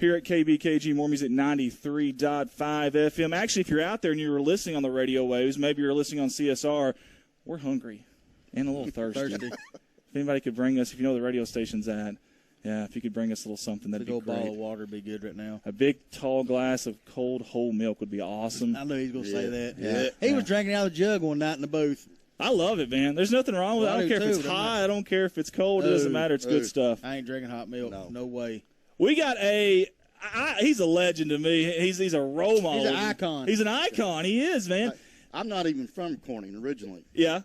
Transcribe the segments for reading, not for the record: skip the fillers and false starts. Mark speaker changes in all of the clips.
Speaker 1: here at KBKG More Music 93.5 FM. Actually, if you're out there and you were listening on the radio waves, maybe you're listening on CSR, we're hungry and a little thirsty. If anybody could bring us, if you know where the radio station's at, yeah, if you could bring us a little something, that'd be great.
Speaker 2: A big bottle of water would be good right now.
Speaker 1: A big, tall glass of cold, whole milk would be awesome.
Speaker 2: I knew he was going to say that.
Speaker 1: Yeah.
Speaker 2: He was drinking out of the jug one night in the booth.
Speaker 1: I love it, man. There's nothing wrong with it. I don't care if it's hot. I don't care if it's cold. It doesn't matter. It's good stuff.
Speaker 2: I ain't drinking hot milk. No way.
Speaker 1: We got he's a legend to me. He's a role model.
Speaker 2: He's an icon.
Speaker 1: He's an icon. He is, man.
Speaker 3: I'm not even from Corning originally.
Speaker 1: Yeah.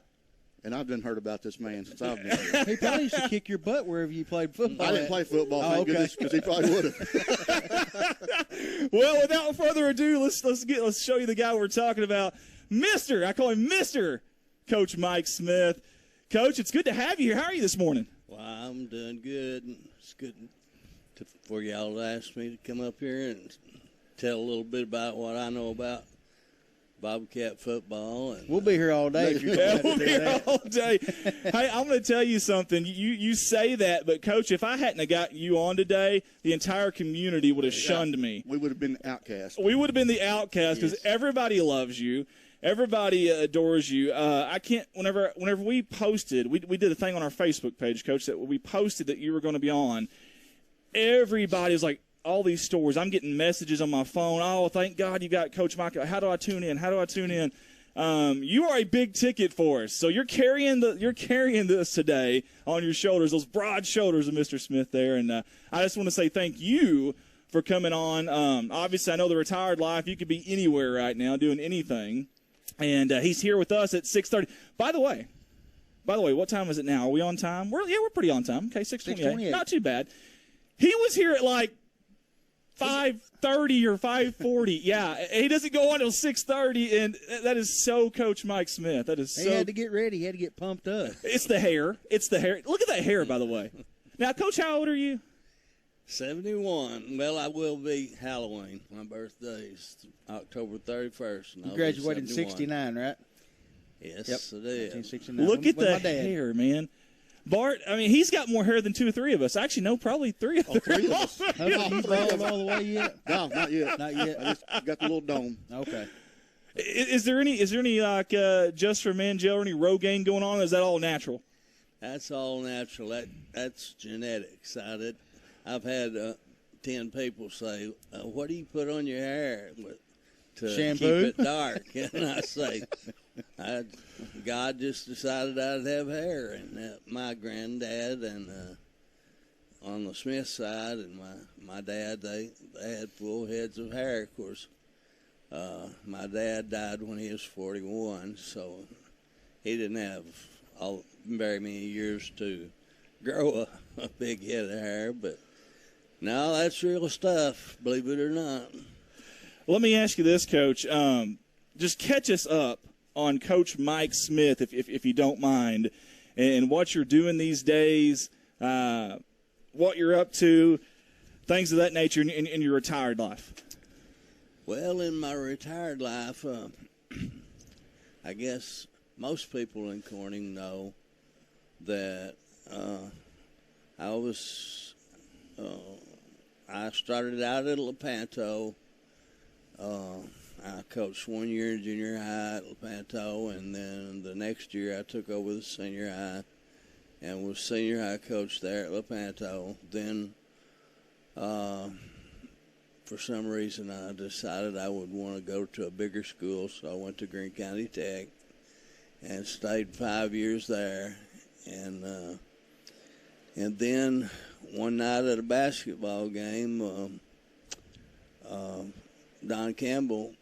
Speaker 3: And I've been heard about this man since I've been here.
Speaker 2: He probably used to kick your butt wherever you played football.
Speaker 3: I didn't play football, thank goodness, because he probably would have.
Speaker 1: Well, without further ado, let's show you the guy we're talking about. I call him Mr. Coach Mike Smith. Coach, it's good to have you here. How are you this morning?
Speaker 4: Well, I'm doing good. It's good for y'all to ask me to come up here and tell a little bit about what I know about Bobcat football. And
Speaker 2: we'll be here all day. If you're
Speaker 1: we'll be here all day. Hey, I'm going to tell you something. You say that, but, Coach, if I hadn't have got you on today, the entire community would have shunned me.
Speaker 3: We would have been outcast.
Speaker 1: We would have been the outcast because everybody loves you. Everybody adores you. I can't. Whenever we posted, we did a thing on our Facebook page, Coach, that we posted that you were going to be on. Everybody was like, all these stores. I'm getting messages on my phone. Oh, thank God you got Coach Mike. How do I tune in? How do I tune in? You are a big ticket for us. So you're carrying this today on your shoulders, those broad shoulders of Mr. Smith there. And I just want to say thank you for coming on. Obviously, I know the retired life. You could be anywhere right now doing anything. And he's here with us at 6:30. By the way, what time is it now? Are we on time? We're pretty on time. Okay, 6:28. Not too bad. He was here at like 5:30 or 5:40. Yeah, he doesn't go on until 6:30, and that is so Coach Mike Smith. That is so.
Speaker 2: He had to get ready. He had to get pumped up.
Speaker 1: It's the hair. Look at that hair, by the way. Now, Coach, how old are you?
Speaker 4: 71. Well, I will be Halloween. My birthday is October 31st.
Speaker 2: You graduated in 69, right?
Speaker 4: Yes, I did.
Speaker 2: 1969.
Speaker 1: Look at the hair, man. Bart, I mean, he's got more hair than 2 or 3 of us. Actually, no, probably 3 of us.
Speaker 2: Have you bald all the way yet?
Speaker 3: No, not yet.
Speaker 2: Not yet.
Speaker 3: I just got the little dome.
Speaker 2: Okay.
Speaker 1: Is there any like just for men gel or any Rogaine going on? Or is that all natural?
Speaker 4: That's all natural. That's genetics. I've had 10 people say, "What do you put on your hair to
Speaker 2: shampoo?
Speaker 4: Keep it dark?" And I say, God just decided I'd have hair, and my granddad and on the Smith side and my dad, they had full heads of hair. Of course, my dad died when he was 41, so he didn't have very many years to grow a big head of hair. But no, that's real stuff, believe it or not.
Speaker 1: Let me ask you this, Coach. Just catch us up on Coach Mike Smith, if you don't mind, and what you're doing these days, what you're up to, things of that nature in your retired life.
Speaker 4: Well, in my retired life, I guess most people in Corning know that I started out at Lepanto. I coached 1 year in junior high at Lepanto, and then the next year I took over the senior high and was senior high coach there at Lepanto. Then, for some reason, I decided I would want to go to a bigger school, so I went to Greene County Tech and stayed 5 years there. And then one night at a basketball game, Don Campbell,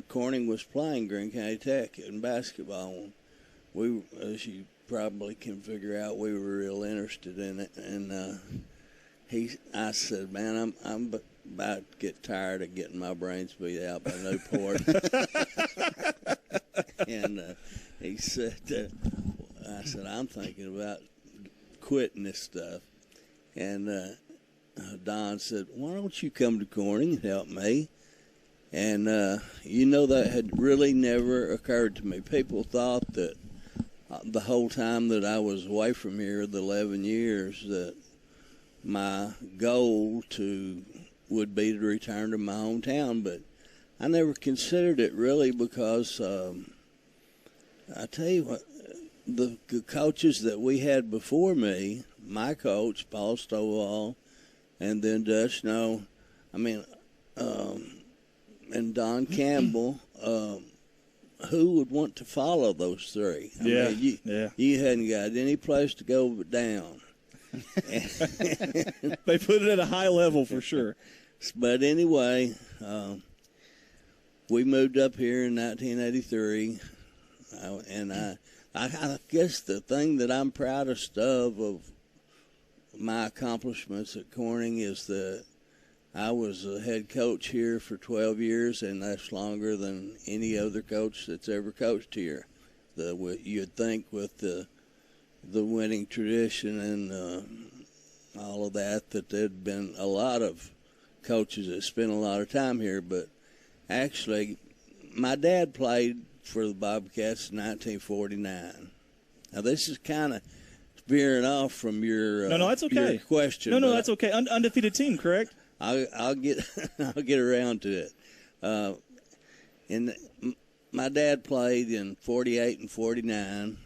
Speaker 4: Corning was playing Greene County Tech in basketball. We, as you probably can figure out, we were real interested in it. And I said, man, I'm about to get tired of getting my brains beat out by Newport. And he said, I said, I'm thinking about quitting this stuff. And Don said, why don't you come to Corning and help me? And, that had really never occurred to me. People thought that the whole time that I was away from here, the 11 years, that my goal would be to return to my hometown, but I never considered it really because I tell you what, the coaches that we had before me, my coach, Paul Stovall, and then Dutch Snow, and Don Campbell, who would want to follow those three? You hadn't got any place to go but down.
Speaker 1: They put it at a high level for sure.
Speaker 4: But anyway, we moved up here in 1983, and I guess the thing that I'm proudest of my accomplishments at Corning is that I was a head coach here for 12 years, and that's longer than any other coach that's ever coached here. You'd think with the winning tradition and all of that there'd been a lot of coaches that spent a lot of time here, but actually my dad played for the Bobcats in 1949. Now this is kind of veering off from your
Speaker 1: no, that's okay.
Speaker 4: Your question.
Speaker 1: No, that's okay. Undefeated team, correct?
Speaker 4: I'll get around to it. And my dad played in 48 and 49,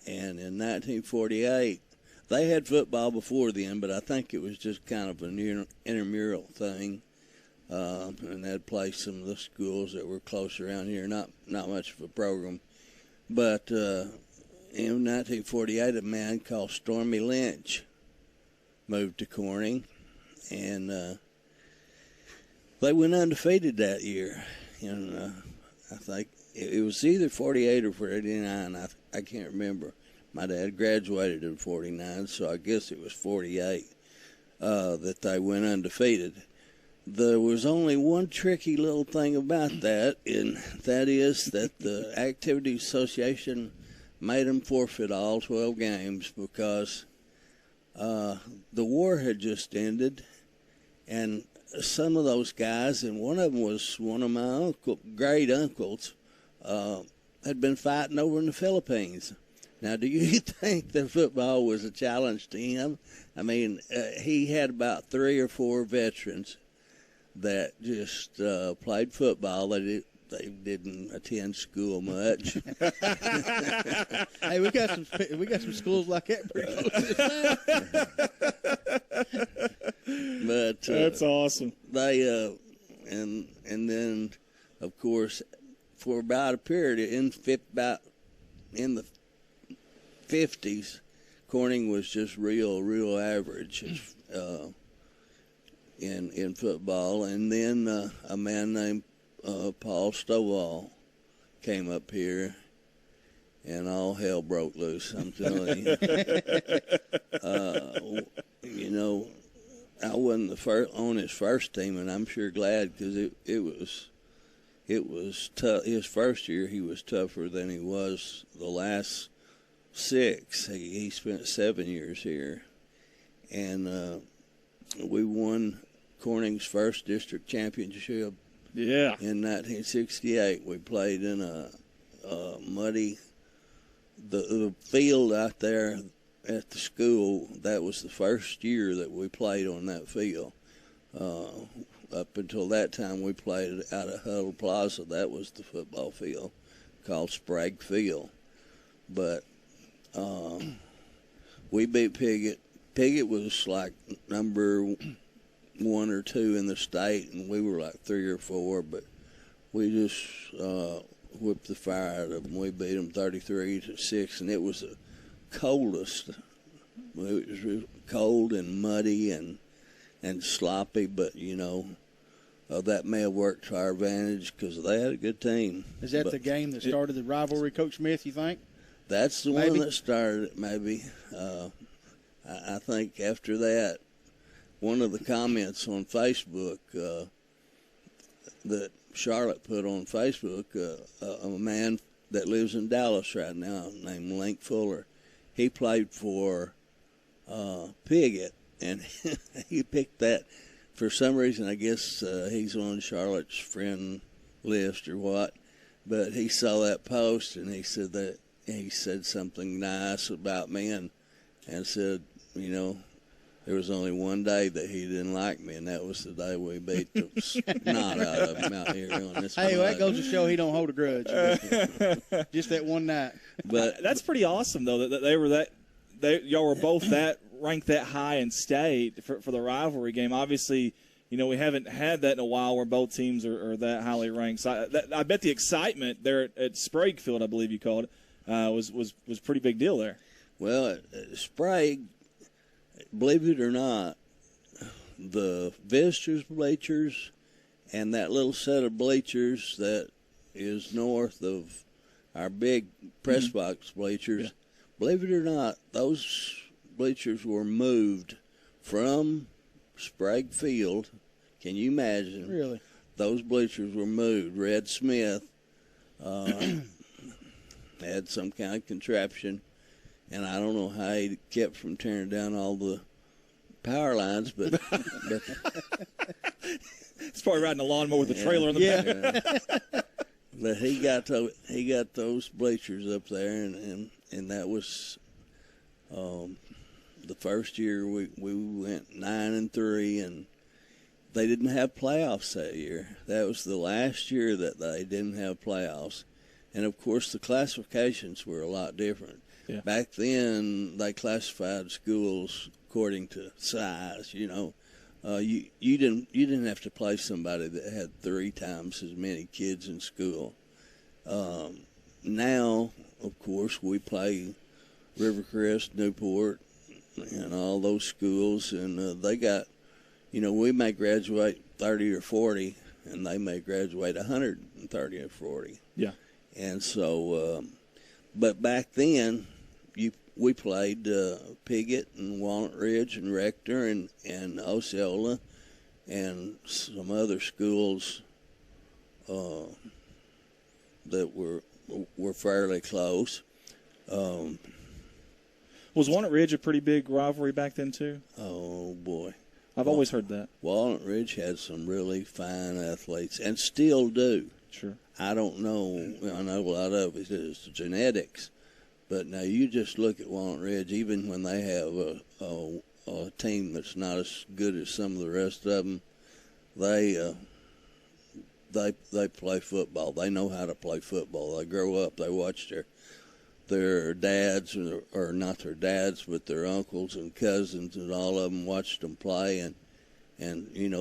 Speaker 4: and in 1948 they had football before then, but I think it was just kind of an intramural thing. And they'd play some of the schools that were close around here, not much of a program. But in 1948, a man called Stormy Lynch moved to Corning, and they went undefeated that year. And I think it was either 48 or 49. I can't remember. My dad graduated in 49, so I guess it was 48 that they went undefeated. There was only one tricky little thing about that, and that is that the Activity Association made them forfeit all 12 games because the war had just ended, and some of those guys, and one of them was one of my great uncles, had been fighting over in the Philippines. Now, do you think that football was a challenge to him? I mean, he had about 3 or 4 veterans that just played football. They didn't attend school much.
Speaker 2: Hey, we got some schools like that pretty close.
Speaker 4: But
Speaker 1: that's awesome.
Speaker 4: They and then of course for about a period in the 50s, Corning was just real average in football, and then a man named Paul Stovall came up here, and all hell broke loose. I'm telling you. You know, I wasn't the first on his first team, and I'm sure glad because it was tough. His first year, he was tougher than he was the last 6. He spent 7 years here, and we won Corning's first district championship.
Speaker 1: Yeah.
Speaker 4: In 1968, we played in a muddy the field out there at the school. That was the first year that we played on that field. Up until that time, we played out at Huddle Plaza. That was the football field called Sprague Field. But we beat Piggott. Piggott was like number 1 or 2 in the state, and we were like 3 or 4. But we just whipped the fire out of them. We beat them 33-6, and it was the coldest. It was real cold and muddy and sloppy, but you know. That may have worked to our advantage because they had a good team.
Speaker 2: Is that the game that started the rivalry, Coach Smith, you think?
Speaker 4: That's the one that started it, maybe. I think after that, one of the comments on Facebook that Charlotte put on Facebook, a man that lives in Dallas right now named Link Fuller, he played for Piggott, and he picked that. For some reason, I guess he's on Charlotte's friend list or what, but he saw that post and he said something nice about me and said, you know, There was only one day that he didn't like me, and that was the day we beat the snot out of him out here on this.
Speaker 2: Hey, well, that
Speaker 4: mud.
Speaker 2: goes to show he don't hold a grudge. Just that one night.
Speaker 4: But
Speaker 1: That's pretty awesome, though, that they were y'all were both that ranked that high in state for the rivalry game. Obviously, we haven't had that in a while where both teams are that highly ranked. So I bet the excitement there at Sprague Field, I believe you called it, was a pretty big deal there.
Speaker 4: well, at Sprague, believe it or not, the visitors' bleachers and that little set of bleachers that is north of our big press box bleachers, believe it or not, those bleachers were moved from Sprague Field. Can you imagine?
Speaker 2: Really?
Speaker 4: Those bleachers were moved. Red Smith had some kind of contraption, and I don't know how he kept from tearing down all the power lines, but
Speaker 1: It's probably riding a lawnmower with a trailer in the back.
Speaker 4: but he got those bleachers up there, and that was the first year we went 9-3, and they didn't have playoffs that year. That was the last year that they didn't have playoffs, and of course the classifications were a lot different.
Speaker 1: Yeah.
Speaker 4: Back then they classified schools according to size. You didn't have to play somebody that had 3 times as many kids in school. Now, of course, we play Rivercrest, Newport, and all those schools, and they got, we may graduate 30 or 40, and they may graduate 130 or 40.
Speaker 1: Yeah.
Speaker 4: And so, but back then, we played Piggott and Walnut Ridge and Rector and Osceola and some other schools that were fairly close.
Speaker 1: Was Walnut Ridge a pretty big rivalry back then, too?
Speaker 4: Oh, boy.
Speaker 1: I've always heard that.
Speaker 4: Walnut Ridge had some really fine athletes and still do.
Speaker 1: Sure.
Speaker 4: I don't know. I know a lot of it is genetics. But now you just look at Walnut Ridge, even when they have a team that's not as good as some of the rest of them, they play football. They know how to play football. They grow up. They watch their dads, or not their dads, but their uncles and cousins, and all of them watched them play. And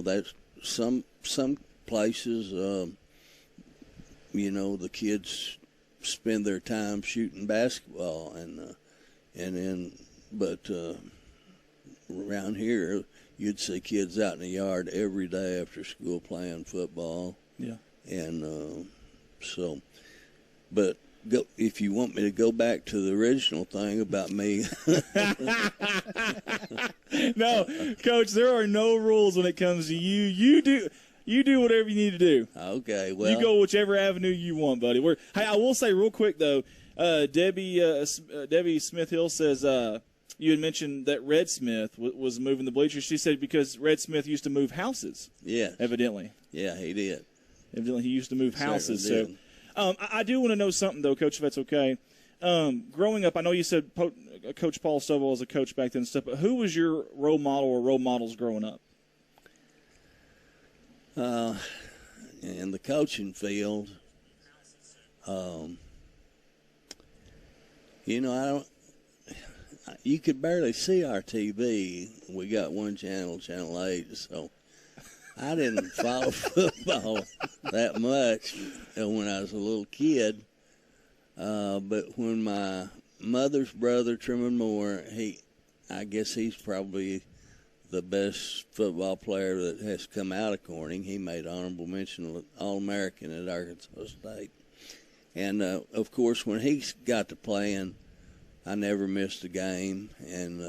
Speaker 4: that's some places, the kids spend their time shooting basketball, but around here you'd see kids out in the yard every day after school playing football.
Speaker 1: Yeah.
Speaker 4: And but if you want me to go back to the original thing about me.
Speaker 1: No, Coach, there are no rules when it comes to you. You do whatever you need to do.
Speaker 4: Okay, well,
Speaker 1: you go whichever avenue you want, buddy. Hey, I will say real quick though, Debbie Smith Hill says you had mentioned that Red Smith was moving the bleachers. She said because Red Smith used to move houses.
Speaker 4: Yeah,
Speaker 1: evidently.
Speaker 4: Yeah, he did.
Speaker 1: Evidently, he used to move houses.
Speaker 4: Certainly
Speaker 1: So, I do want to know something though, Coach, if that's okay. Growing up, I know you said Coach Paul Stovall was a coach back then and stuff, but who was your role model or role models growing up?
Speaker 4: In the coaching field, you could barely see our TV. We got one channel, Channel 8, so I didn't follow football that much when I was a little kid. But when my mother's brother, Truman Moore, I guess he's probably the best football player that has come out of Corning. He made honorable mention All-American at Arkansas State. And, of course, when he got to playing, I never missed a game. And,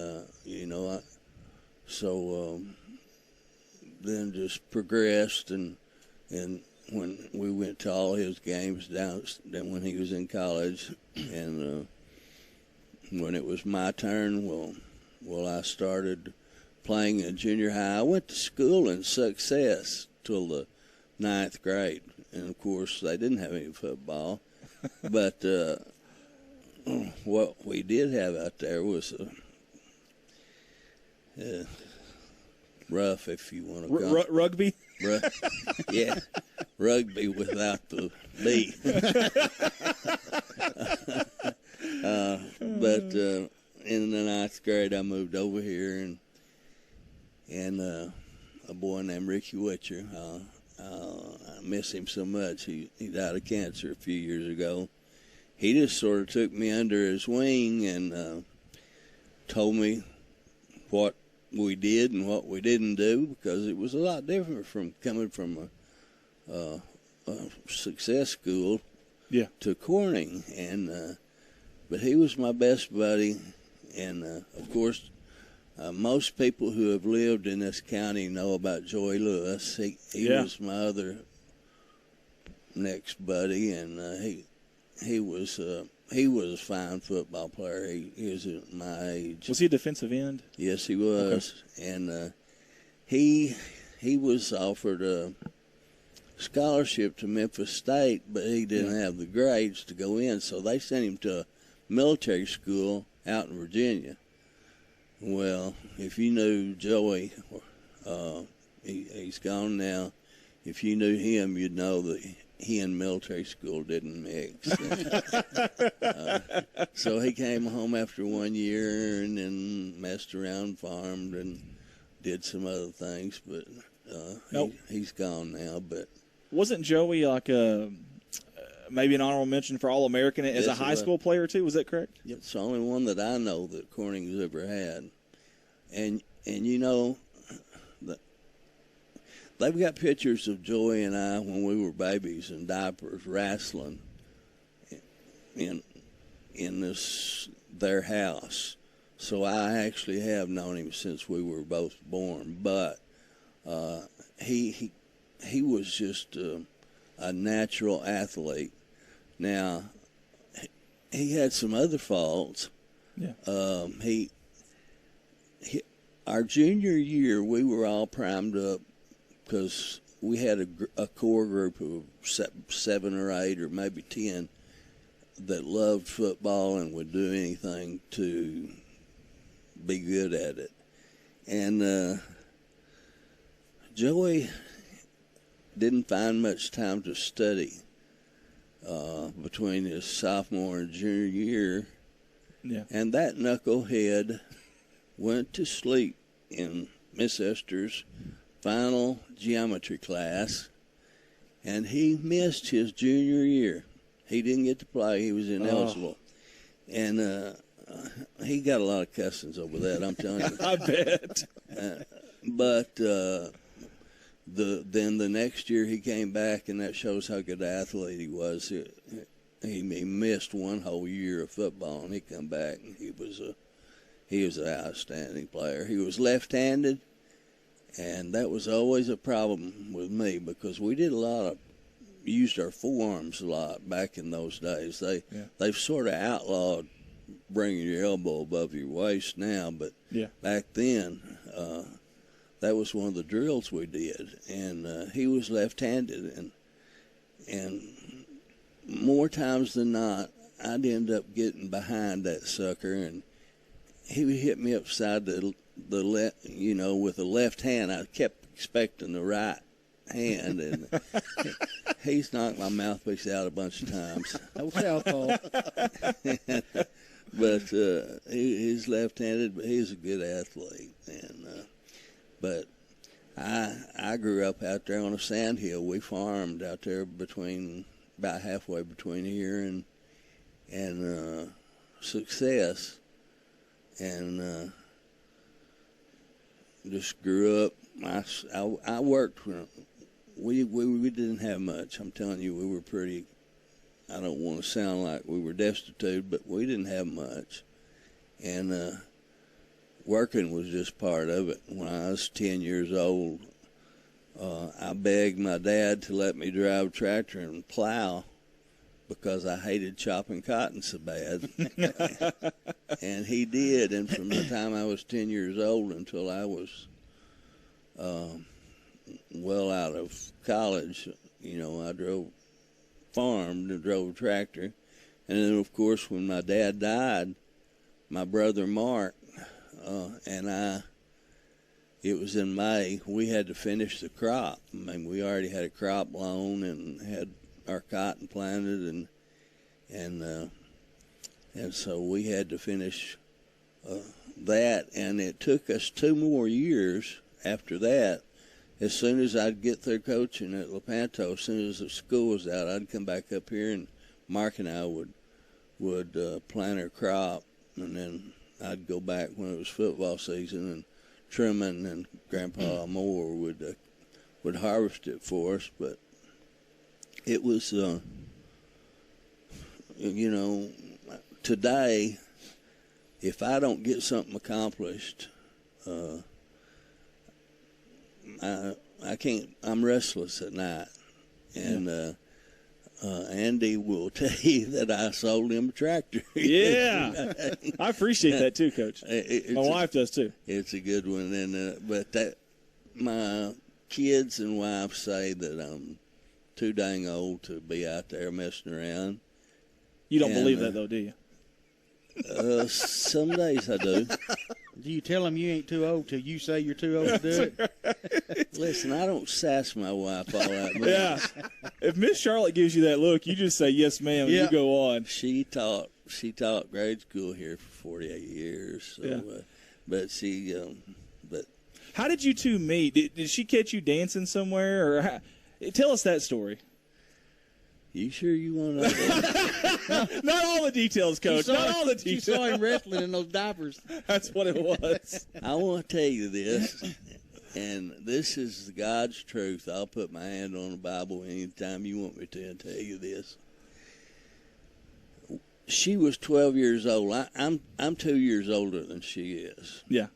Speaker 4: then just progressed. And when we went to all his games down when he was in college, and when it was my turn, well, I started playing in junior high. I went to school in Success till the 9th grade, and of course they didn't have any football. But what we did have out there was rough, if you want to call it.
Speaker 1: Rugby?
Speaker 4: Yeah, rugby without the B. But in the 9th grade, I moved over here, and a boy named Ricky Witcher, I miss him so much. He died of cancer a few years ago. He just sort of took me under his wing and told me what we did and what we didn't do, because it was a lot different from coming from a success school to Corning. And but he was my best buddy, and of course, most people who have lived in this county know about Joey Lewis. He was my other next buddy, and he was a fine football player. He was at my age.
Speaker 1: Was he a defensive end?
Speaker 4: Yes, he was. Okay. And he was offered a scholarship to Memphis State, but he didn't have the grades to go in, so they sent him to a military school out in Virginia. Well, if you knew Joey, he's gone now. If you knew him, you'd know that he and military school didn't mix. So he came home after 1 year and then messed around, farmed, and did some other things. But he's gone now. But
Speaker 1: wasn't Joey like maybe an honorable mention for All-American as a high school player too? Was that correct?
Speaker 4: Yep. It's the only one that I know that Corning's ever had. And you know, they've got pictures of Joey and I when we were babies in diapers wrestling in their house. So I actually have known him since we were both born. But he was just a natural athlete. Now, he had some other faults. Yeah. Our junior year, we were all primed up because we had a core group of 7 or 8 or maybe 10 that loved football and would do anything to be good at it. And Joey didn't find much time to study between his sophomore and junior year. Yeah. And that knucklehead went to sleep in Miss Esther's final geometry class, and he missed his junior year. He didn't get to play. He was ineligible. And he got a lot of cussings over that, I'm telling you.
Speaker 1: I bet.
Speaker 4: But then the next year he came back, and that shows how good an athlete he was. He missed one whole year of football, and he come back, and he was an outstanding player. He was left-handed, and that was always a problem with me because we did used our forearms a lot back in those days. They've sort of outlawed bringing your elbow above your waist now, but back then that was one of the drills we did. And he was left-handed, and more times than not, I'd end up getting behind that sucker, and he would hit me upside the left, with the left hand. I kept expecting the right hand, and he's knocked my mouthpiece out a bunch of times.
Speaker 2: That was alcohol.
Speaker 4: But he's left-handed, but he's a good athlete. And but I grew up out there on a sand hill. We farmed out there about halfway between here and Success, and just grew up. I worked. We didn't have much. I'm telling you, we were pretty. I don't want to sound like we were destitute, but we didn't have much, and working was just part of it. When I was 10 years old, I begged my dad to let me drive a tractor and plow because I hated chopping cotton so bad. And he did, and from the time I was 10 years old until I was well out of college, I farmed and drove a tractor. And then, of course, when my dad died, my brother Mark and I it was in May. We had to finish the crop. I mean, we already had a crop loan and had our cotton planted, and so we had to finish that. And it took us 2 more years after that. As soon as I'd get through coaching at Lepanto, as soon as the school was out, I'd come back up here, and Mark and I would plant our crop, and then I'd go back when it was football season, and Truman and Grandpa Moore would harvest it for us. But it was, today, if I don't get something accomplished, I can't. I'm restless at night, and Andy will tell you that I sold him a tractor.
Speaker 1: Yeah, I appreciate that too, Coach. My wife does too.
Speaker 4: It's a good one, and but that my kids and wife say that I'm too dang old to be out there messing around.
Speaker 1: You don't believe that though, do you?
Speaker 4: Some days I do.
Speaker 2: Do you tell them you ain't too old till you say you're too old to do it?
Speaker 4: Listen, I don't sass my wife all that much.
Speaker 1: Yeah. If Miss Charlotte gives you that look, you just say yes, ma'am, and you go on.
Speaker 4: She taught grade school here for 48 years. So, but she, but
Speaker 1: how did you two meet? Did she catch you dancing somewhere, or tell us that story?
Speaker 4: You sure you want to know that?
Speaker 1: Not all the details, Coach. Not all the details.
Speaker 2: You saw him wrestling in those diapers.
Speaker 1: That's what it was.
Speaker 4: I want to tell you this, and this is God's truth. I'll put my hand on the Bible anytime you want me to and tell you this. She was 12 years old. I'm 2 years older than she is.
Speaker 1: Yeah.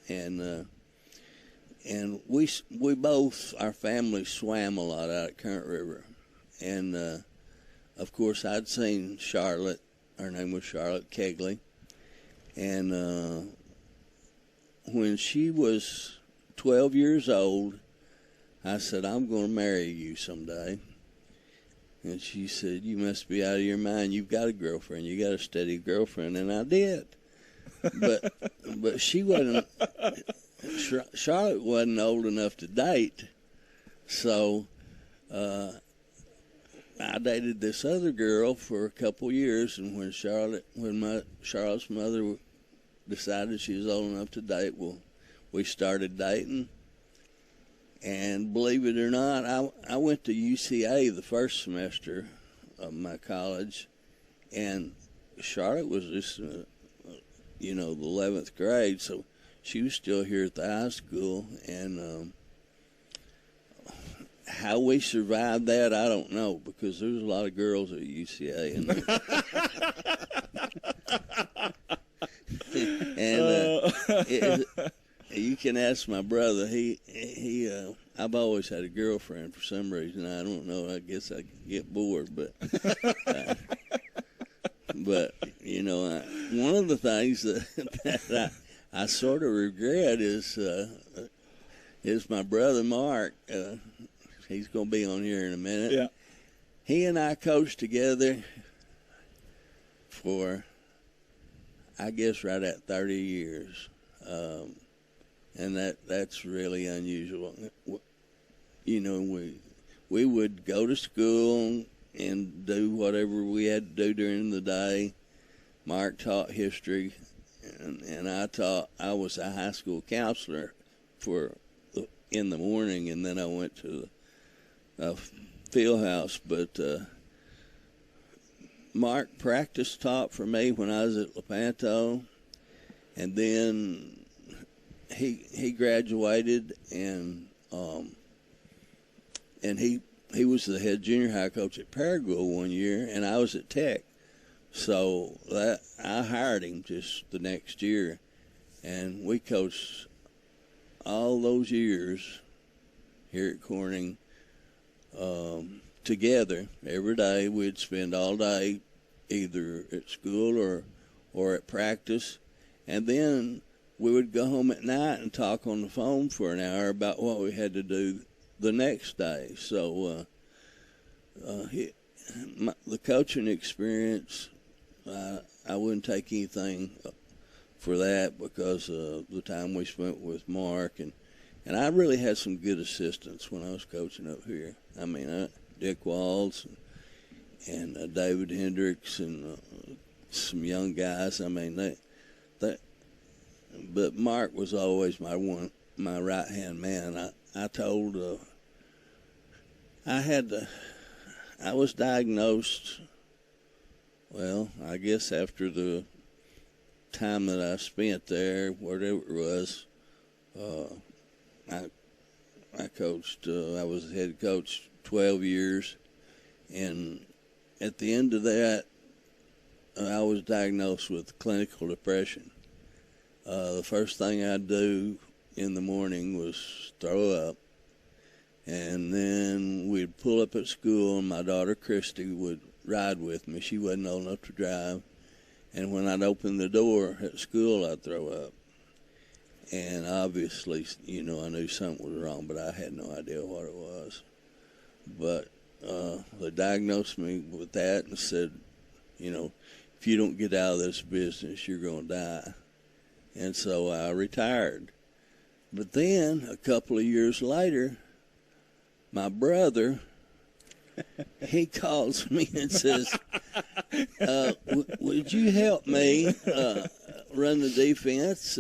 Speaker 4: And we both, our family swam a lot out at Current River. And, of course, I'd seen Charlotte. Her name was Charlotte Kegley. And when she was 12 years old, I said, I'm going to marry you someday. And she said, you must be out of your mind. You've got a girlfriend. You got a steady girlfriend. And I did. But she wasn't, Charlotte wasn't old enough to date. So, I dated this other girl for a couple years, and when Charlotte's mother decided she was old enough to date, we started dating. And believe it or not, I went to UCA the first semester of my college, and Charlotte was just, the 11th grade, so she was still here at the high school, and how we survived that, I don't know, because there's a lot of girls at UCA. And you can ask my brother. I've always had a girlfriend for some reason. I don't know. I guess I get bored, but one of the things that I sort of regret is my brother Mark. He's going to be on here in a minute.
Speaker 1: Yeah.
Speaker 4: He and I coached together for, I guess, right at 30 years. And that's really unusual. We would go to school and do whatever we had to do during the day. Mark taught history, and I was a high school counselor in the morning, and then I went to the field house. But Mark taught for me when I was at Lepanto, and then he graduated, and he was the head junior high coach at Paragould one year, and I was at Tech. So I hired him just the next year, and we coached all those years here at Corning together. Every day we'd spend all day either at school or at practice, and then we would go home at night and talk on the phone for an hour about what we had to do the next day. So the coaching experience, I wouldn't take anything for that, because of the time we spent with Mark, and And I really had some good assistants when I was coaching up here. I mean, Dick Walls and David Hendricks and some young guys. I mean, but Mark was always my right-hand man. I told, I was diagnosed, well, I guess after the time that I spent there, whatever it was, I coached, I was head coach 12 years, and at the end of that, I was diagnosed with clinical depression. The first thing I'd do in the morning was throw up, and then we'd pull up at school, and my daughter Christy would ride with me. She wasn't old enough to drive, and when I'd open the door at school, I'd throw up. And obviously, you know, I knew something was wrong, but I had no idea what it was. But they diagnosed me with that and said, you know, if you don't get out of this business, you're going to die. And so I retired. But then, a couple of years later, my brother, he calls me and says, would you help me run the defense?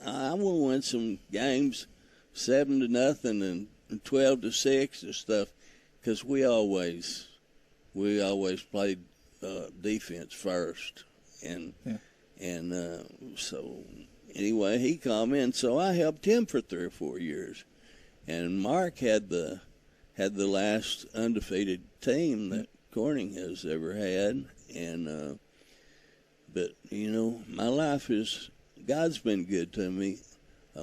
Speaker 4: I want to win some games 7-0 and 12-6 and stuff, because we always played defense first, and so anyway, he called me, and so I helped him for 3 or 4 years, and Mark had the last undefeated team that Corning has ever had, and but you know, my life is, God's been good to me. The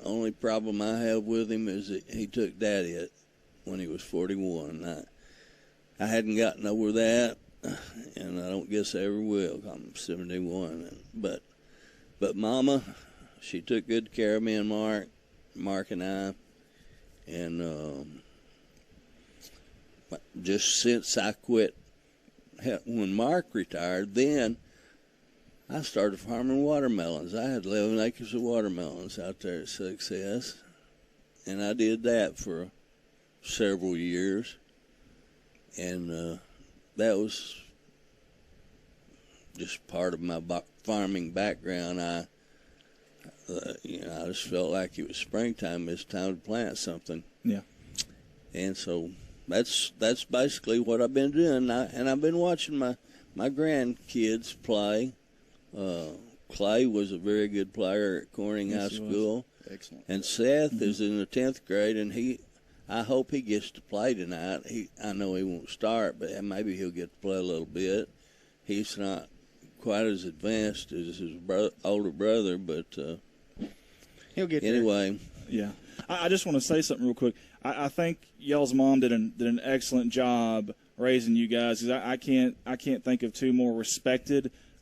Speaker 4: only problem I have with him is that he took Daddy when he was 41. I hadn't gotten over that, and I don't guess I ever will. I'm 71, but Mama, she took good care of me and Mark and I, and just since I quit, when Mark retired, then I started farming watermelons. I had 11 acres of watermelons out there at Success, and I did that for several years, and that was just part of my farming background. I just felt like it was springtime. It's time to plant something.
Speaker 1: Yeah.
Speaker 4: And so that's basically what I've been doing. And I've been watching my grandkids play. Clay was a very good player at Corning High School.
Speaker 3: Excellent.
Speaker 4: And Seth is in the 10th grade, and I hope he gets to play tonight. I know he won't start, but maybe he'll get to play a little bit. He's not quite as advanced as his older brother, but
Speaker 2: he'll get there.
Speaker 4: Anyway.
Speaker 1: Yeah. I just want to say something real quick. I think y'all's mom did an excellent job raising you guys, because I can't think of two more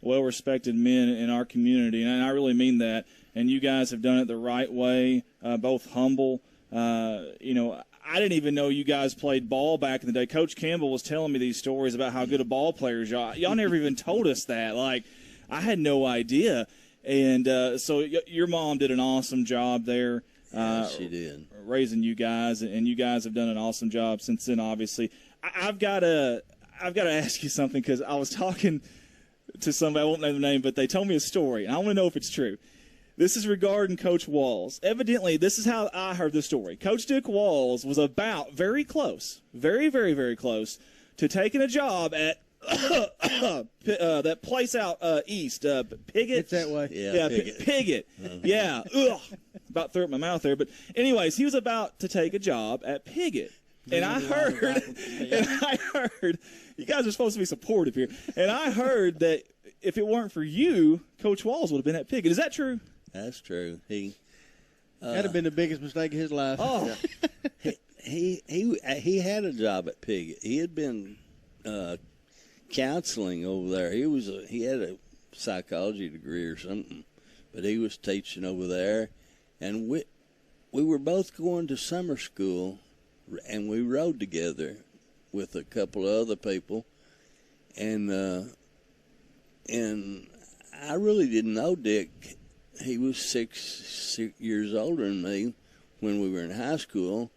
Speaker 1: well-respected men in our community, and I really mean that. And you guys have done it the right way, both humble. You know, I didn't even know you guys played ball back in the day. Coach Campbell was telling me these stories about how good a ball players y'all never even told us that. Like, I had no idea. And so your mom did an awesome job there.
Speaker 4: Yeah, she did.
Speaker 1: Raising you guys, and you guys have done an awesome job since then, obviously. I've got to ask you something, because I was talking to somebody, I won't name the name, but they told me a story, and I want to know if it's true. This is regarding Coach Walls. Evidently, this is how I heard the story. Coach Dick Walls was about very close, very, very, very close to taking a job at that place out east, Piggott.
Speaker 2: It's that way.
Speaker 4: Yeah,
Speaker 1: Piggott. Yeah. Ugh. About threw up my mouth there. But anyways, he was about to take a job at Piggott. And I heard, you guys are supposed to be supportive here, and I heard that if it weren't for you, Coach Walls would have been at Piggott. Is that true?
Speaker 4: That's true.
Speaker 2: That'd have been the biggest mistake of his life.
Speaker 1: Oh,
Speaker 4: he had a job at Piggott. He had been counseling over there. He had a psychology degree or something, but he was teaching over there, and we were both going to summer school, and we rode together with a couple of other people, and I really didn't know Dick he was six years older than me when we were in high school,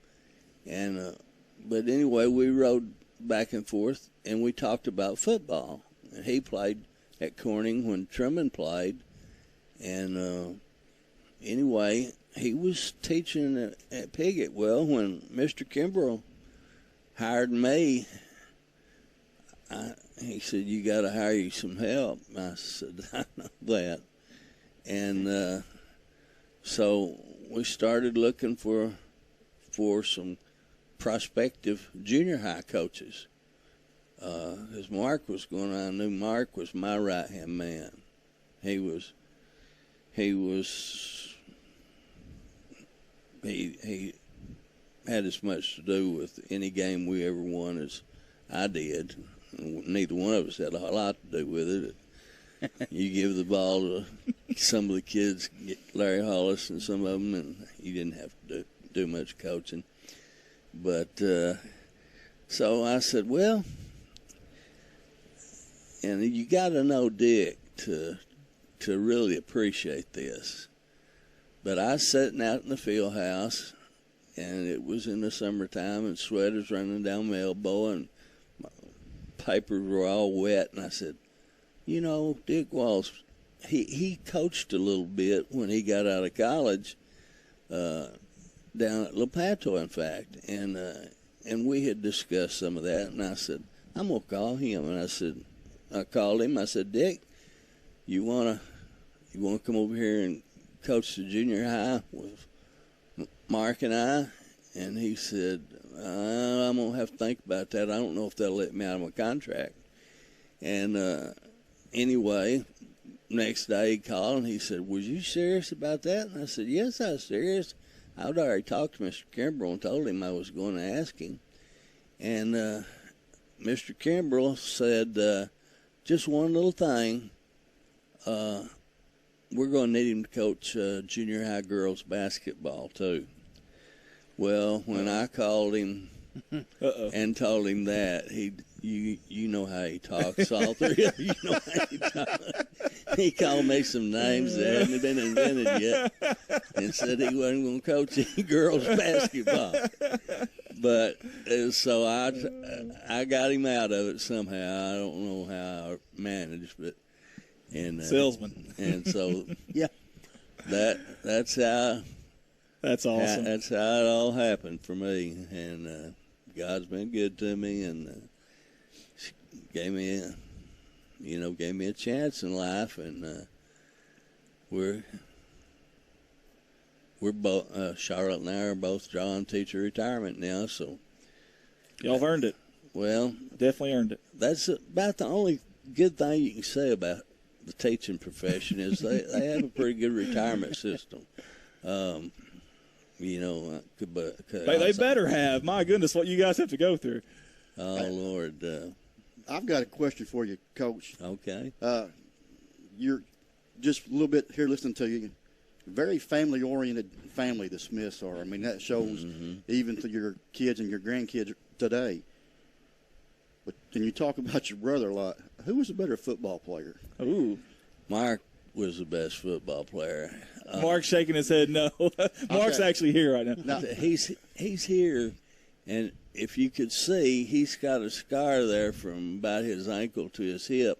Speaker 4: and but anyway, we rode back and forth, and we talked about football. And he played at Corning when Truman played, and anyway, he was teaching at Piggott. Well, when Mr. Kimbrell hired me, he said, "You got to hire you some help." I said, "I know that," and so we started looking for some prospective junior high coaches. Because Mark was going on, I knew Mark was my right hand man. He had as much to do with any game we ever won as I did. Neither one of us had a lot to do with it. You give the ball to some of the kids, Larry Hollis and some of them, and you didn't have to do much coaching. But so I said, well, and you got to know Dick to really appreciate this. But I was sitting out in the field house, and it was in the summertime, and sweat was running down my elbow, and my papers were all wet. And I said, you know, Dick Walsh, he coached a little bit when he got out of college, down at Lepanto, in fact, and we had discussed some of that. And I said, I'm gonna call him. And I called him. I said, Dick, you wanna come over here and coach the junior high with Mark and I? And he said, I'm gonna have to think about that. I don't know if they'll let me out of my contract. And anyway, next day he called and he said, was you serious about that? And I said, yes, I was serious. I'd already talked to Mr. Kimbrell and told him I was going to ask him. And Mr. Kimbrell said, just one little thing. We're going to need him to coach junior high girls basketball, too. Well, when I called him and told him that, you know how he talks, all three of you know how he talks. He called me some names that hadn't been invented yet and said he wasn't going to coach any girls basketball. But so I got him out of it somehow. I don't know how I managed, but
Speaker 1: salesman.
Speaker 4: And so
Speaker 2: yeah,
Speaker 4: that's how.
Speaker 1: That's awesome.
Speaker 4: That's how it all happened for me, and God's been good to me, and gave me a chance in life, and we're both Charlotte and I are both drawing teacher retirement now, so
Speaker 1: y'all have earned it.
Speaker 4: Well,
Speaker 1: definitely earned it.
Speaker 4: That's about the only good thing you can say about the teaching profession is they have a pretty good retirement system.
Speaker 1: They better have. My goodness, what you guys have to go through.
Speaker 4: Oh, Lord.
Speaker 3: I've got a question for you, Coach.
Speaker 4: Okay.
Speaker 3: You're just a little bit here listening to you. Very family-oriented family the Smiths are. I mean, that shows even to your kids and your grandkids today. But when you talk about your brother a lot, who was a better football player?
Speaker 1: Ooh.
Speaker 4: Mark was the best football player.
Speaker 1: Mark's shaking his head no. Mark's actually here right now.
Speaker 4: No, he's here, and if you could see, he's got a scar there from about his ankle to his hip.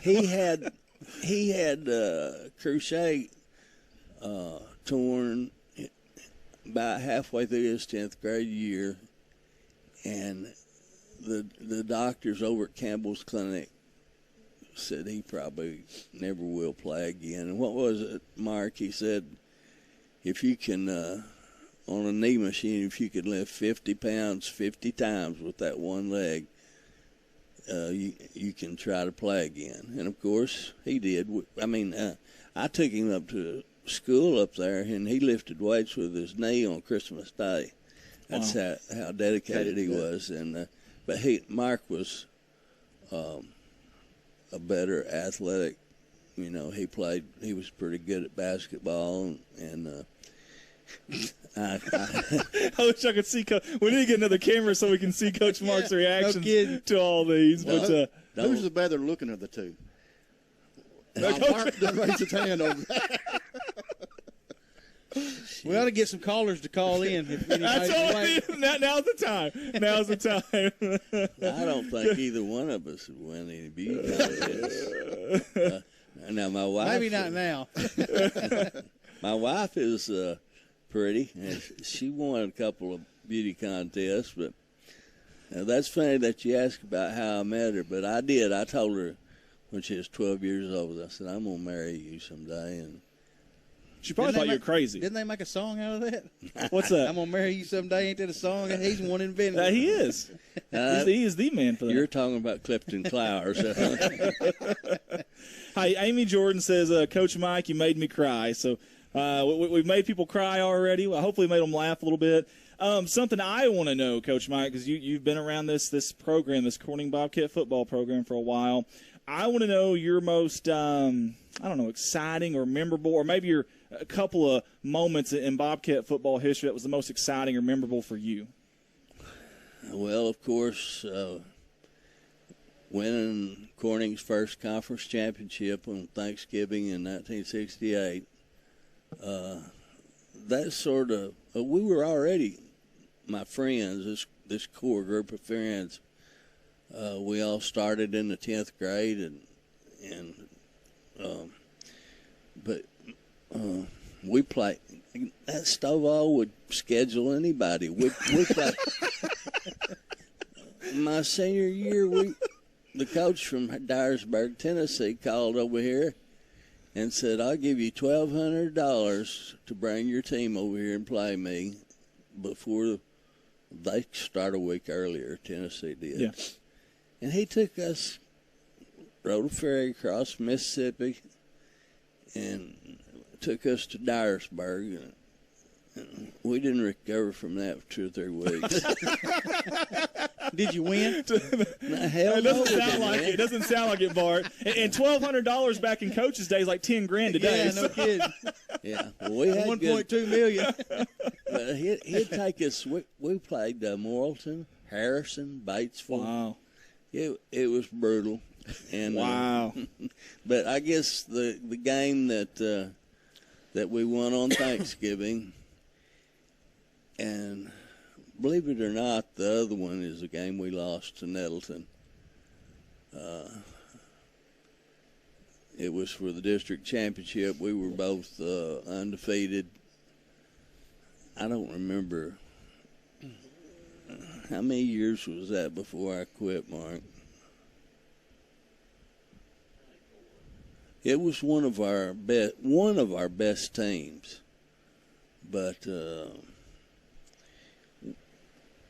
Speaker 4: He had crochet torn about halfway through his 10th grade year, and the doctors over at Campbell's Clinic said he probably never will play again. And what was it, Mark? He said, if you can, on a knee machine, if you could lift 50 pounds 50 times with that one leg, you can try to play again. And, of course, he did. I mean, I took him up to school up there, and he lifted weights with his knee on Christmas Day. That's how dedicated he was. And but Mark was a better athletic. You know, he was pretty good at basketball, and I
Speaker 1: wish I could see we need to get another camera so we can see Coach Mark's reactions to all these. But
Speaker 3: who's the better looking of the two? Mark done raised his hand over there.
Speaker 2: We ought to get some callers to call in. If
Speaker 1: That's all. Now's the time. Now's the time.
Speaker 4: I don't think either one of us would win any beauty contests. Now my wife.
Speaker 2: Maybe not now.
Speaker 4: My wife is pretty, and she won a couple of beauty contests. But that's funny that you ask about how I met her. But I did. I told her when she was 12 years old. I said, "I'm gonna marry you someday." And
Speaker 1: she probably thought you were crazy.
Speaker 2: Didn't they make a song out of that?
Speaker 1: What's that?
Speaker 2: I'm gonna marry you someday. Ain't that a song? He's one invented.
Speaker 1: He is. He is the man for that.
Speaker 4: You're talking about Clifton Clowers.
Speaker 1: Hi, Amy Jordan says, Coach Mike, you made me cry. So we've made people cry already. Well, hopefully made them laugh a little bit. Something I want to know, Coach Mike, because you've been around this program, this Corning Bobcat football program for a while. I want to know your most, exciting or memorable, or maybe a couple of moments in Bobcat football history that was the most exciting or memorable for you.
Speaker 4: Well, of course, winning Corning's first conference championship on Thanksgiving in 1968. That sort of we were already, my friends, this core group of friends. We all started in the 10th grade, but we played. That Stovall would schedule anybody. We played. My senior year, the coach from Dyersburg, Tennessee, called over here and said, "I'll give you $1,200 to bring your team over here and play me." Before they start a week earlier, Tennessee did.
Speaker 1: Yeah.
Speaker 4: And he took us, rode a ferry across Mississippi, and took us to Dyersburg. And we didn't recover from that for 2 or 3 weeks.
Speaker 2: Did you win?
Speaker 4: Hell
Speaker 1: It
Speaker 4: no,
Speaker 1: doesn't sound like it. It doesn't sound like it, Bart. And $1,200 back in coach's day is like 10 grand today.
Speaker 2: Yeah, no kidding.
Speaker 4: Yeah, well, we had
Speaker 2: 1.2 million.
Speaker 4: But he'd take us. We played Morrilton, Harrison, Batesville.
Speaker 1: Wow.
Speaker 4: It was brutal. And
Speaker 1: wow.
Speaker 4: But I guess the game that we won on Thanksgiving, and believe it or not, the other one is a game we lost to Nettleton. It was for the district championship. We were both undefeated. I don't remember how many years was that before I quit, Mark. It was one of our best teams, but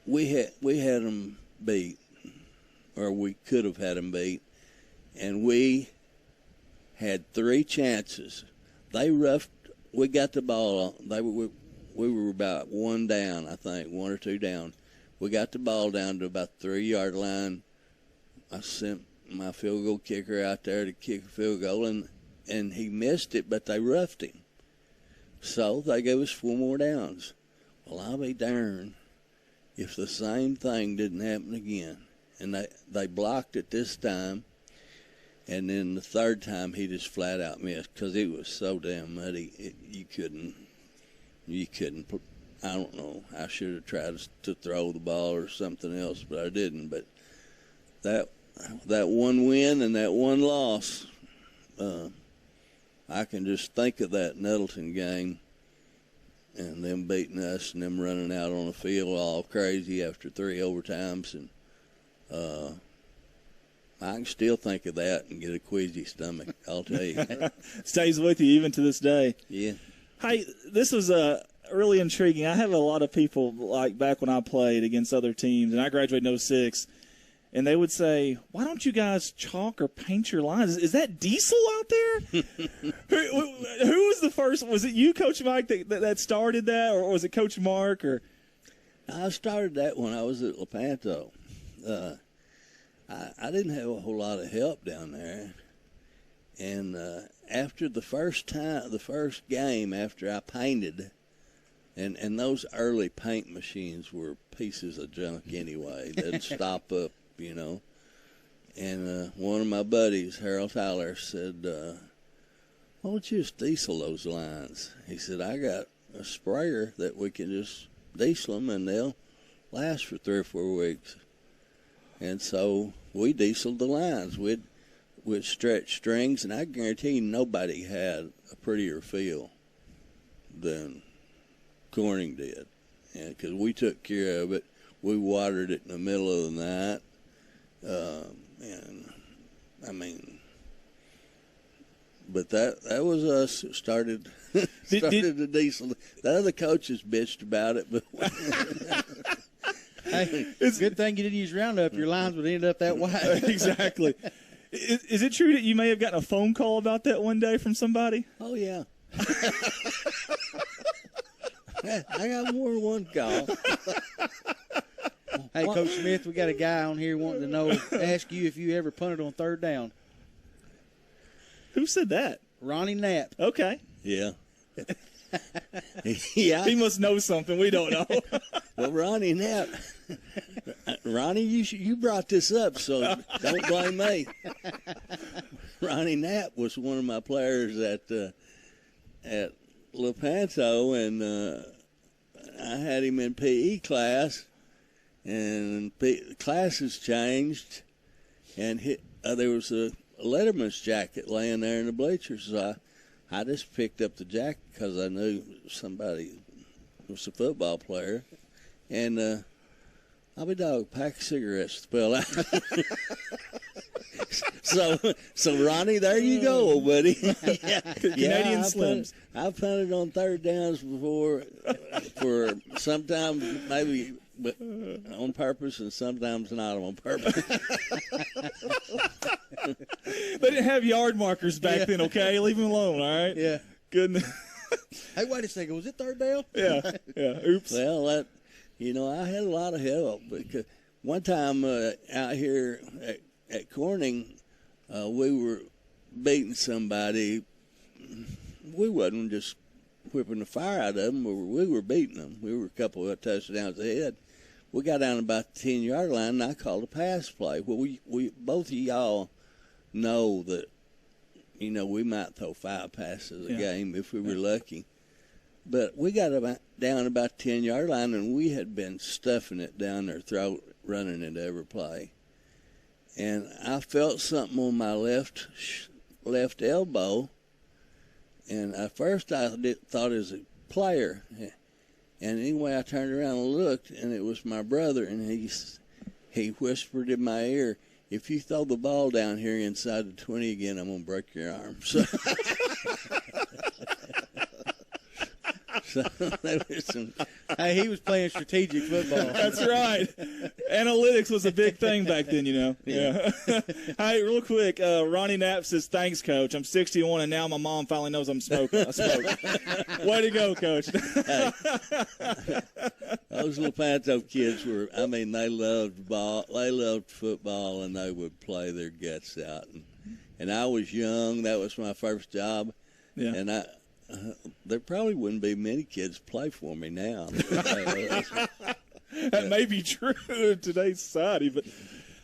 Speaker 4: we had them beat, or we could have had them beat, and we had 3 chances. They roughed. We got the ball. We were about 1 down, I think, 1 or 2 down. We got the ball down to about the 3-yard line. I sent my field goal kicker out there to kick a field goal, and he missed it, but they roughed him. So they gave us 4 more downs. Well, I'll be darned if the same thing didn't happen again. And they blocked it this time, and then the 3rd time he just flat out missed because it was so damn muddy. You couldn't. I don't know. I should have tried to throw the ball or something else, but I didn't. But that 1 win and that 1 loss, I can just think of that Nettleton game and them beating us and them running out on the field all crazy after 3 overtimes. And I can still think of that and get a queasy stomach, I'll tell you.
Speaker 1: Stays with you even to this day.
Speaker 4: Yeah.
Speaker 1: Hey, this was really intriguing. I have a lot of people, like back when I played against other teams, and I graduated in 06, and they would say, "Why don't you guys chalk or paint your lines? Is that diesel out there?" who was the first? Was it you, Coach Mike, that started that, or was it Coach Mark? Or
Speaker 4: I started that when I was at Lepanto. I didn't have a whole lot of help down there, and after the first game, after I painted, and those early paint machines were pieces of junk anyway. They'd stop up, you know. And one of my buddies, Harold Tyler, said, why don't you just diesel those lines? He said, I got a sprayer that we can just diesel them and they'll last for 3 or 4 weeks. And so we dieseled the lines. We'd stretch strings, and I guarantee you nobody had a prettier feel than Corning did. And because we took care of it, we watered it in the middle of the night. And I mean, but that was us who started the diesel. The other coaches bitched about it, but
Speaker 2: Hey, it's a good thing you didn't use Roundup. Your lines would end up that wide.
Speaker 1: Exactly. Is it true that you may have gotten a phone call about that one day from somebody?
Speaker 4: Oh yeah. I got more than one call.
Speaker 2: Hey, Coach Smith, we got a guy on here wanting to ask you if you ever punted on 3rd down.
Speaker 1: Who said that?
Speaker 2: Ronnie Knapp.
Speaker 1: Okay.
Speaker 4: Yeah. Yeah.
Speaker 1: He must know something we don't know.
Speaker 4: Well, Ronnie Knapp. Ronnie, you brought this up, so don't blame me. Ronnie Knapp was one of my players at Lepanto, and I had him in PE class, and classes changed, and there was a Letterman's jacket laying there in the bleachers, so I just picked up the jacket because I knew somebody was a football player, and I'll be dog, pack of cigarettes to spell out. So Ronnie, there you go, buddy.
Speaker 1: Canadian Slims.
Speaker 4: I've punted on 3rd downs before, for sometimes maybe on purpose and sometimes not on purpose.
Speaker 1: They didn't have yard markers back then, okay? Leave them alone, all right?
Speaker 2: Yeah.
Speaker 1: Goodness.
Speaker 2: Hey, wait a second. Was it 3rd down?
Speaker 1: Yeah. Oops.
Speaker 4: Well, I had a lot of help because one time out here at Corning, we were beating somebody. We wasn't just whipping the fire out of them. We were beating them. We were a couple of touchdowns ahead. We got down about the 10-yard line, and I called a pass play. Well, we both of y'all know that, we might throw 5 passes a game if we were lucky. But we got down about the 10-yard line, and we had been stuffing it down their throat, running it every play. And I felt something on my left elbow, and at first I thought it was a player. And anyway, I turned around and looked, and it was my brother, and he whispered in my ear, "If you throw the ball down here inside the 20 again, I'm going to break your arm." So there was some.
Speaker 2: Hey, he was playing strategic football.
Speaker 1: That's right. Analytics was a big thing back then, Yeah. Hey, real quick, Ronnie Knapp says, "Thanks, Coach. I'm 61, and now my mom finally knows I'm smoking. I smoke." Way to go, Coach.
Speaker 4: Hey, those Lepanto kids they loved ball. They loved football, and they would play their guts out. And I was young. That was my first job. Yeah. And there probably wouldn't be many kids play for me now.
Speaker 1: That may be true in today's society, but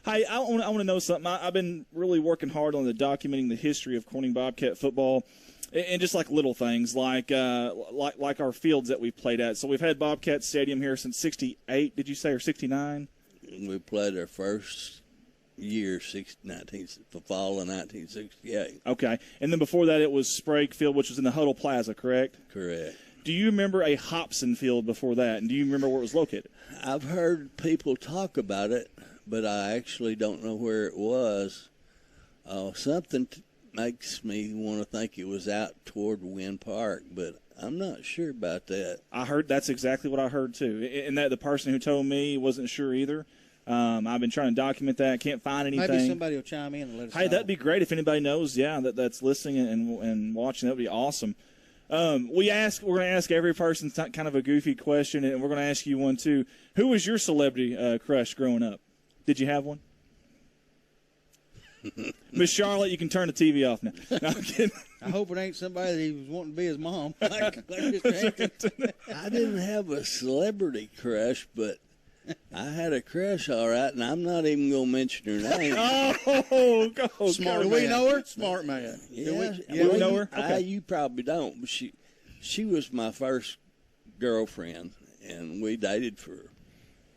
Speaker 1: hey, I want to know something. I've been really working hard on documenting the history of Corning Bobcat football, and just like little things like our fields that we've played at. So we've had Bobcat Stadium here since '68. Did you say, or '69?
Speaker 4: We played our first year, fall of 1968.
Speaker 1: Okay. And then before that, it was Sprague Field, which was in the Huddle Plaza, correct?
Speaker 4: Correct.
Speaker 1: Do you remember a Hobson Field before that? And do you remember where it was located?
Speaker 4: I've heard people talk about it, but I actually don't know where it was. Something makes me want to think it was out toward Wynn Park, but I'm not sure about that.
Speaker 1: I heard that's exactly what I heard, too. And that the person who told me wasn't sure either. I've been trying to document that. Can't find anything.
Speaker 2: Maybe somebody will chime in and let us know.
Speaker 1: Hey, that'd be great if anybody knows. Yeah, that's listening and watching. That'd be awesome. We're going to ask every person kind of a goofy question, and we're going to ask you one too. Who was your celebrity crush growing up? Did you have one? Miss Charlotte, you can turn the TV off now. No, I'm kidding.
Speaker 2: I hope it ain't somebody that he was wanting to be his mom. Like Mr. Hankton.
Speaker 4: I didn't have a celebrity crush, but I had a crush, all right, and I'm not even going to mention her name.
Speaker 1: Oh, go.
Speaker 3: Smart
Speaker 2: Do
Speaker 3: man.
Speaker 2: we know her?
Speaker 3: Smart man.
Speaker 4: Yeah,
Speaker 1: Do we know her? Okay.
Speaker 4: You probably don't, but she was my first girlfriend, and we dated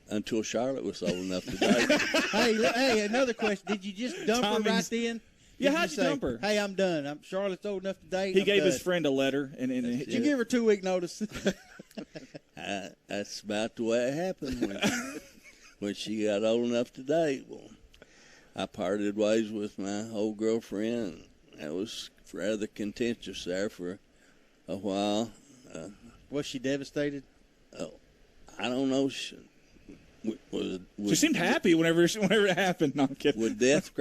Speaker 4: until Charlotte was old enough to date.
Speaker 2: Hey, another question. Did you just dump her right then?
Speaker 1: Yeah, how'd you dump her?
Speaker 2: Hey, I'm done. Charlotte's old enough to date.
Speaker 1: He
Speaker 2: I'm
Speaker 1: gave
Speaker 2: done.
Speaker 1: his friend a letter, and
Speaker 2: Did you give her 2-week notice?
Speaker 4: That's about the way it happened when she got old enough to date. Well, I parted ways with my old girlfriend. That was rather contentious there for a while.
Speaker 2: Was she devastated?
Speaker 4: I don't know. She
Speaker 1: seemed happy whenever it happened. No, I'm kidding.
Speaker 4: With death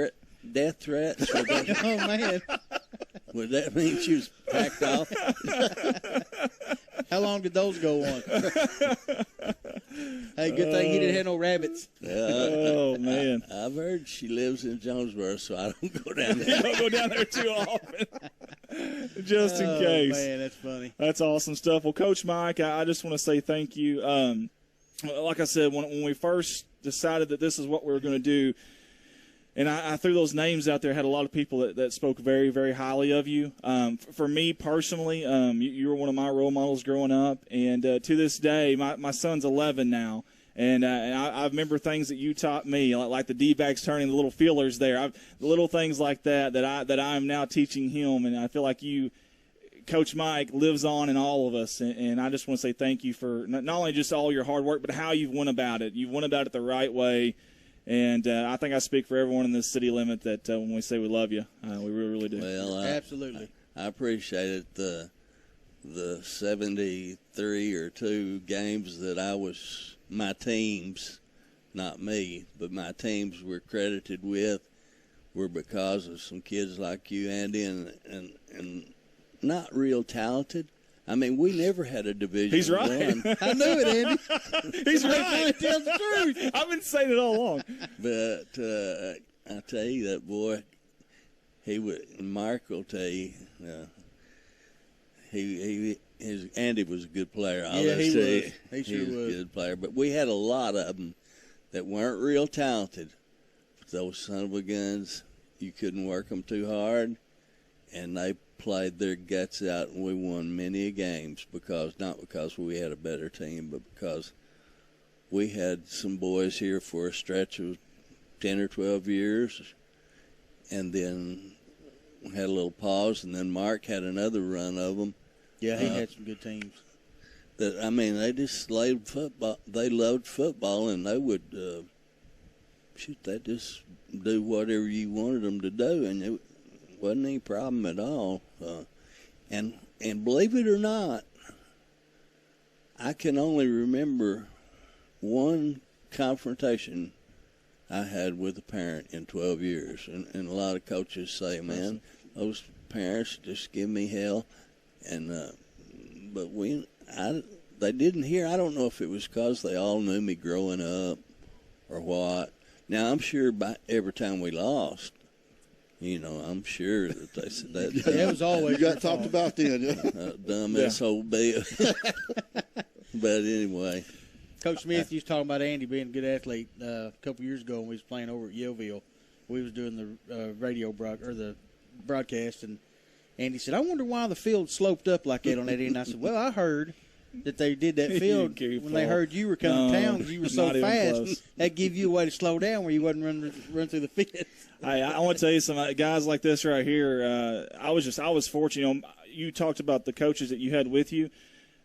Speaker 4: threats.
Speaker 2: Oh man!
Speaker 4: Would that mean she was packed off?
Speaker 2: How long did those go on? Hey, good thing he didn't have no rabbits.
Speaker 1: Oh man!
Speaker 4: I've heard she lives in Jonesboro, so I don't go down there.
Speaker 1: You don't go down there too often. Just in case.
Speaker 2: Oh man, that's funny.
Speaker 1: That's awesome stuff. Well, Coach Mike, I just want to say thank you. Like I said, when we first decided that this is what we were going to do, and I threw those names out there, had a lot of people that spoke very, very highly of you. For me personally, you were one of my role models growing up, and to this day, my son's 11 now, and I remember things that you taught me, like the D-backs turning, the little feelers there, the little things like that I'm now teaching him, and I feel like you, Coach Mike, lives on in all of us, and I just want to say thank you for not only just all your hard work, but how you've went about it. You've went about it the right way. And I think I speak for everyone in this city limit that when we say we love you, we really, really do.
Speaker 4: Well,
Speaker 2: Absolutely.
Speaker 4: I appreciate it. The 73 or 2 games that I was, my teams, not me, but my teams were credited with were because of some kids like you, Andy, and not real talented. I mean, we never had a Division
Speaker 1: He's right.
Speaker 4: I.
Speaker 2: I knew it, Andy.
Speaker 1: He's right.
Speaker 2: Tells the truth.
Speaker 1: I've been saying it all along.
Speaker 4: But I tell you, that boy, Mark will tell you, Andy was a good player.
Speaker 2: Yeah, he was. He sure
Speaker 4: was a
Speaker 2: was.
Speaker 4: good player. But we had a lot of them that weren't real talented. Those son of a guns, you couldn't work them too hard, and they played their guts out, and we won many games not because we had a better team, but because we had some boys here for a stretch of 10 or 12 years, and then had a little pause, and then Mark had another run of them.
Speaker 2: Yeah, he had some good teams.
Speaker 4: They just played football. They loved football, and they would they just do whatever you wanted them to do, and it wasn't any problem at all. And believe it or not, I can only remember one confrontation I had with a parent in 12 years. And a lot of coaches say, man, those parents just give me hell. And but they didn't hear. I don't know if it was because they all knew me growing up or what. Now, I'm sure every time we lost, I'm sure that they said that.
Speaker 2: It was always
Speaker 3: You got talked about then.
Speaker 4: Dumb SOB. But anyway.
Speaker 2: Coach Smith used to talk about Andy being a good athlete a couple years ago when we was playing over at Yellville. We was doing the the broadcast, and Andy said, "I wonder why the field sloped up like that on that end." I said, "Well, I heard that they did that field when they heard you were coming to town. You were so fast, that give you a way to slow down where you wasn't run through the field."
Speaker 1: I want to tell you some guys like this right here. I was fortunate. You talked about the coaches that you had with you.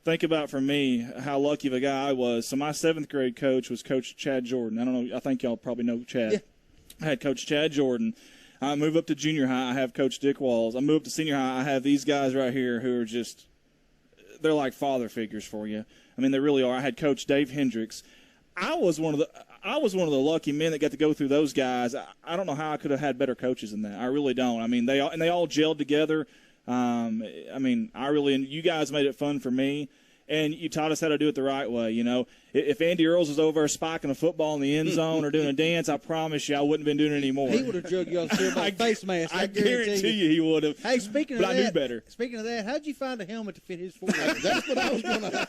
Speaker 1: Think about, for me, how lucky of a guy I was. So my 7th grade coach was Coach Chad Jordan. I don't know. I think y'all probably know Chad.
Speaker 2: Yeah.
Speaker 1: I had Coach Chad Jordan. I move up to junior high, I have Coach Dick Walls. I move up to senior high, I have these guys right here who are just – they're like father figures for you. I mean, they really are. I had Coach Dave Hendricks. I was one of the lucky men that got to go through those guys. I don't know how I could have had better coaches than that. I really don't. I mean, they all gelled together. You guys made it fun for me. and you taught us how to do it the right way. You know, if Andy Earls was over spiking a football in the end zone or doing a dance, I promise you I wouldn't have been doing it anymore.
Speaker 2: He would have drugged you off the field by face mask.
Speaker 1: I guarantee you he would have.
Speaker 2: Hey, speaking of
Speaker 1: that, I knew better.
Speaker 2: Speaking of that, how'd you find a helmet to fit his forehead?
Speaker 3: That's what I was going to.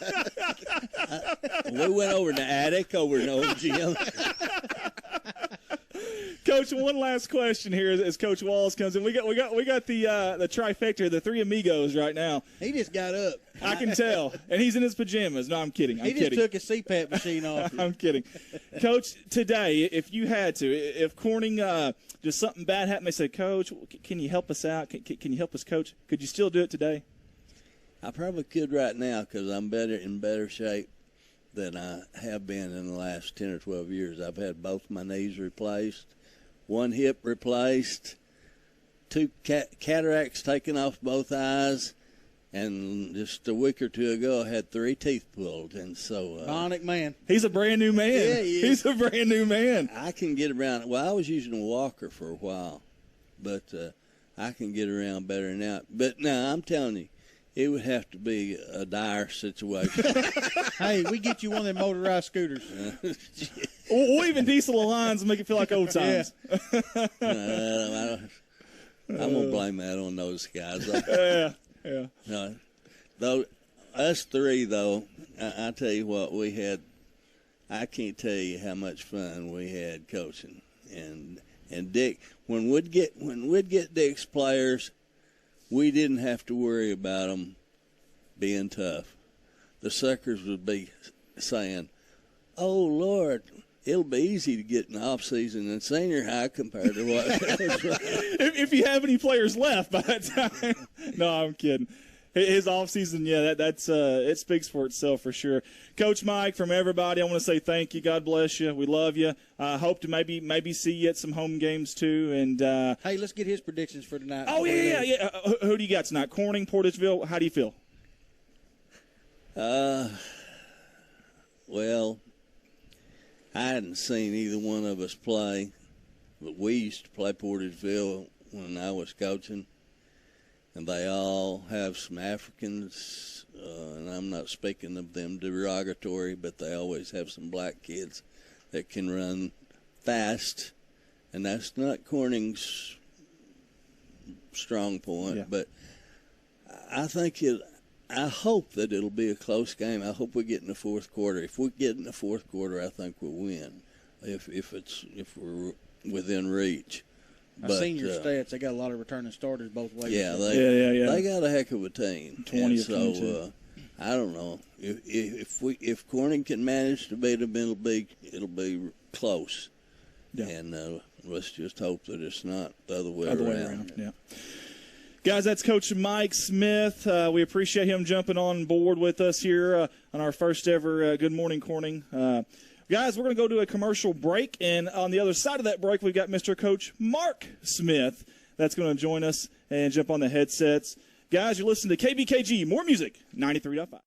Speaker 4: We went over to the attic over in old gym.
Speaker 1: Coach, one last question here as Coach Walls comes in. We got the trifecta, the three amigos right now.
Speaker 2: He just got up.
Speaker 1: I can tell, and he's in his pajamas. No, I'm kidding.
Speaker 2: He just took his CPAP machine off.
Speaker 1: I'm kidding. Coach, today, if you had to, if Corning just something bad happened, they said, Coach, can you help us out? Can you help us, Coach? Could you still do it today?
Speaker 4: I probably could right now because I'm in better shape than I have been in the last 10 or 12 years. I've had both my knees replaced, one hip replaced, 2 cataracts taken off both eyes, and just a week or two ago I had 3 teeth pulled. And so
Speaker 2: bionic man.
Speaker 1: He's a brand new man.
Speaker 4: Yeah,
Speaker 1: he's a brand new man.
Speaker 4: I can get around. Well, I was using a walker for a while, but I can get around better now. But now I'm telling you, it would have to be a dire situation.
Speaker 2: Hey, we get you one of them motorized scooters.
Speaker 1: Or even diesel lines and make it feel like old times.
Speaker 4: I'm gonna blame that on those guys.
Speaker 1: Yeah.
Speaker 4: No, though us three though, I tell you what, we had. I can't tell you how much fun we had coaching, and Dick. When we'd get Dick's players, we didn't have to worry about them being tough. The suckers would be saying, "Oh Lord, it'll be easy to get in the off season in senior high compared to what."
Speaker 1: if you have any players left by that time. No, I'm kidding. His off season, yeah, that's it speaks for itself for sure. Coach Mike, from everybody, I want to say thank you. God bless you. We love you. Hope to maybe see you at some home games too. And
Speaker 2: hey, let's get his predictions for tonight.
Speaker 1: Oh yeah. Who do you got tonight? Corning, Portageville. How do you feel?
Speaker 4: Well, I hadn't seen either one of us play, but we used to play Portageville when I was coaching, and they all have some Africans, and I'm not speaking of them derogatory, but they always have some black kids that can run fast, and that's not Corning's strong point, but I hope that it'll be a close game. I hope we get in the fourth quarter. If we get in the fourth quarter, I think we'll win. If we're within reach.
Speaker 2: I've seen your stats. They got a lot of returning starters both ways.
Speaker 4: Yeah, they got a heck of a team.
Speaker 1: 20
Speaker 4: so 22. I don't know if Corning can manage to beat them, it'll be close. Yeah. And let's just hope that it's not the other way around.
Speaker 1: Yeah. Guys, that's Coach Mike Smith. We appreciate him jumping on board with us here on our first ever Good Morning Corning. Guys, we're going to go to a commercial break, and on the other side of that break, we've got Mr. Coach Mark Smith that's going to join us and jump on the headsets. Guys, you're listening to KBKG, more music, 93.5.